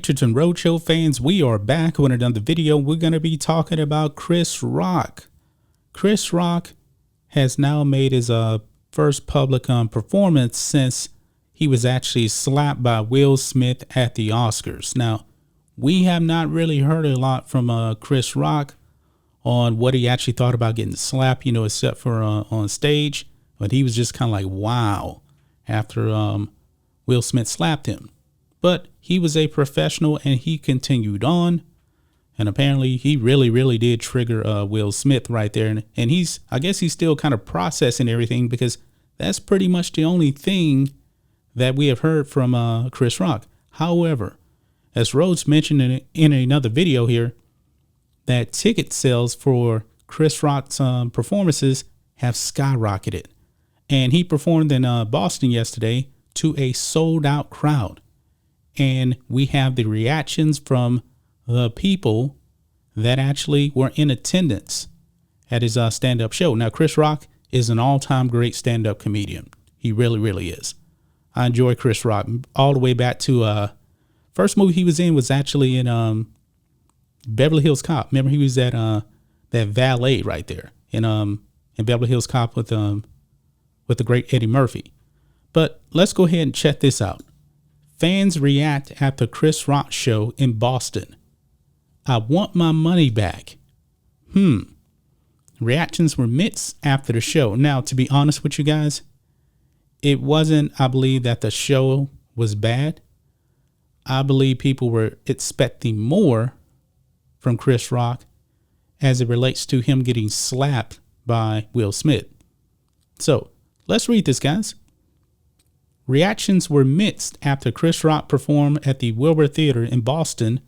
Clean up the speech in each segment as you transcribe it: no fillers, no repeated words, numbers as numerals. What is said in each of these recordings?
Matrixx and Roadshow fans, we are back with another video. We're going to be talking about Chris Rock. Chris Rock has now made his first public performance since he was actually slapped by Will Smith at the Oscars. Now, we have not really heard a lot from Chris Rock on what he actually thought about getting slapped, except for on stage. But he was just kind of like, wow, after Will Smith slapped him. But he was a professional and he continued on. And apparently he really did trigger Will Smith right there. And I guess he's still kind of processing everything, because that's pretty much the only thing that we have heard from Chris Rock. However, as Rhodes mentioned in another video here, that ticket sales for Chris Rock's performances have skyrocketed. And he performed in Boston yesterday to a sold out crowd. And we have the reactions from the people that actually were in attendance at his stand-up show. Now, Chris Rock is an all-time great stand-up comedian. He really is. I enjoy Chris Rock all the way back to first movie he was in was actually in Beverly Hills Cop. Remember, he was that valet right there in Beverly Hills Cop with the great Eddie Murphy. But let's go ahead and check this out. Fans react after Chris Rock show in Boston. I want my money back. Reactions were mixed after the show. Now, to be honest with you guys, it wasn't, I believe, that the show was bad. I believe people were expecting more from Chris Rock as it relates to him getting slapped by Will Smith. So let's read this, guys. Reactions were mixed after Chris Rock performed at the Wilbur Theater in Boston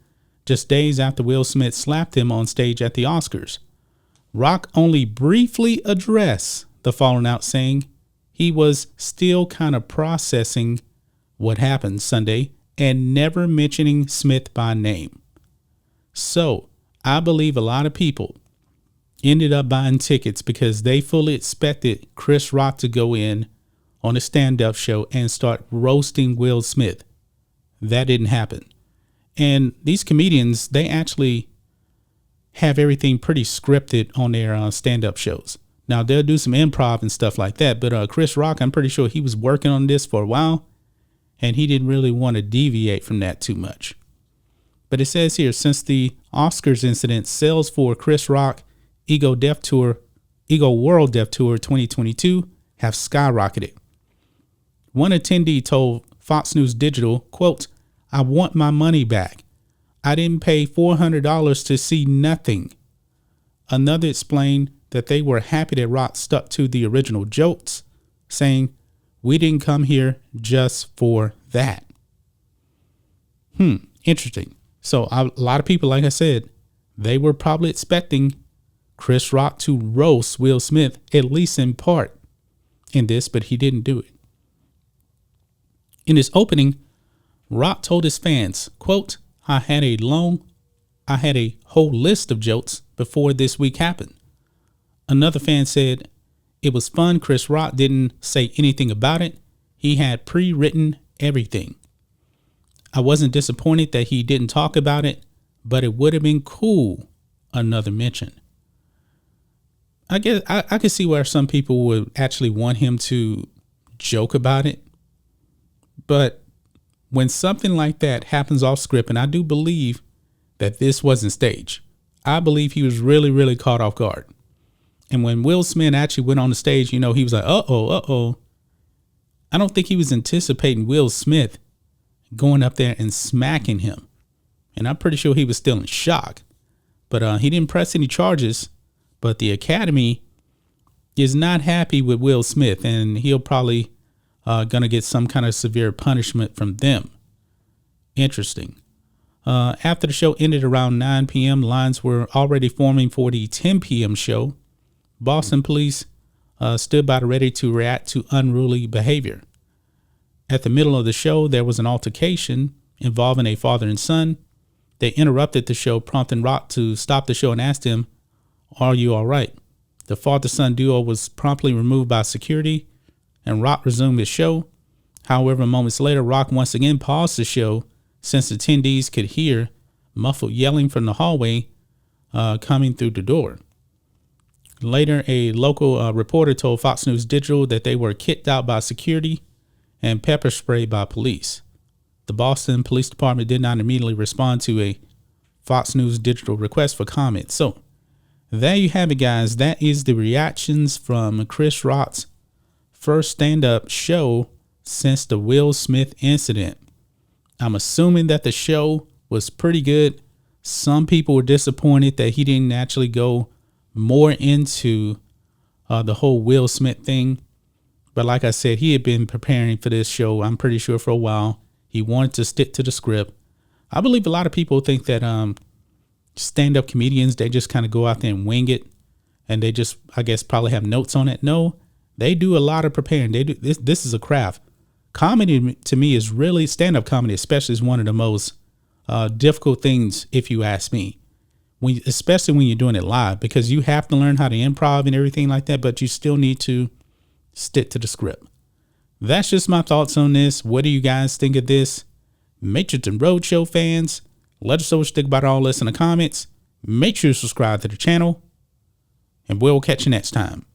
just days after Will Smith slapped him on stage at the Oscars. Rock only briefly addressed the falling out, saying he was still kind of processing what happened Sunday and never mentioning Smith by name. So I believe a lot of people ended up buying tickets because they fully expected Chris Rock to go in on a stand-up show and start roasting Will Smith. That didn't happen. And these comedians, they actually have everything pretty scripted on their stand-up shows. Now, they'll do some improv and stuff like that, but Chris Rock, I'm pretty sure he was working on this for a while, and he didn't really want to deviate from that too much. But it says here, since the Oscars incident, sales for Chris Rock Ego World Deaf Tour 2022 have skyrocketed. One attendee told Fox News Digital, quote, I want my money back. I didn't pay $400 to see nothing. Another explained that they were happy that Rock stuck to the original jokes, saying, we didn't come here just for that. Interesting. So a lot of people, like I said, they were probably expecting Chris Rock to roast Will Smith, at least in part, in this, but he didn't do it. In his opening, Rock told his fans, quote, I had a whole list of jokes before this week happened. Another fan said, it was fun. Chris Rock didn't say anything about it. He had pre-written everything. I wasn't disappointed that he didn't talk about it, but it would have been cool. Another mention. I guess I could see where some people would actually want him to joke about it. But when something like that happens off script, and I do believe that this wasn't staged, I believe he was really caught off guard. And when Will Smith actually went on the stage, he was like, uh-oh. I don't think he was anticipating Will Smith going up there and smacking him. And I'm pretty sure he was still in shock. But he didn't press any charges. But the Academy is not happy with Will Smith, and he'll probably going to get some kind of severe punishment from them. Interesting. After the show ended around 9 p.m., lines were already forming for the 10 p.m. show. Boston police stood by ready to react to unruly behavior. At the middle of the show, there was an altercation involving a father and son. They interrupted the show, prompting Rock to stop the show and asked him, are you all right? The father-son duo was promptly removed by security, and Rock resumed his show. However, moments later, Rock once again paused the show since attendees could hear muffled yelling from the hallway coming through the door. Later, a local reporter told Fox News Digital that they were kicked out by security and pepper sprayed by police. The Boston Police Department did not immediately respond to a Fox News Digital request for comment. So there you have it, guys. That is the reactions from Chris Rock's first stand-up show since the Will Smith incident. I'm assuming that the show was pretty good. Some people were disappointed that he didn't actually go more into the whole Will Smith thing. But like I said, he had been preparing for this show, I'm pretty sure, for a while. He wanted to stick to the script. I believe a lot of people think that stand-up comedians, they just kind of go out there and wing it. And they just, I guess, probably have notes on it. No, they do a lot of preparing. They do this is a craft. Comedy to me is really, stand-up comedy especially, is one of the most difficult things, if you ask me. Especially when you're doing it live, because you have to learn how to improv and everything like that, but you still need to stick to the script. That's just my thoughts on this. What do you guys think of this? Matrixx and Rhodes Show fans, let us know what you think about all this in the comments. Make sure you subscribe to the channel, and we'll catch you next time.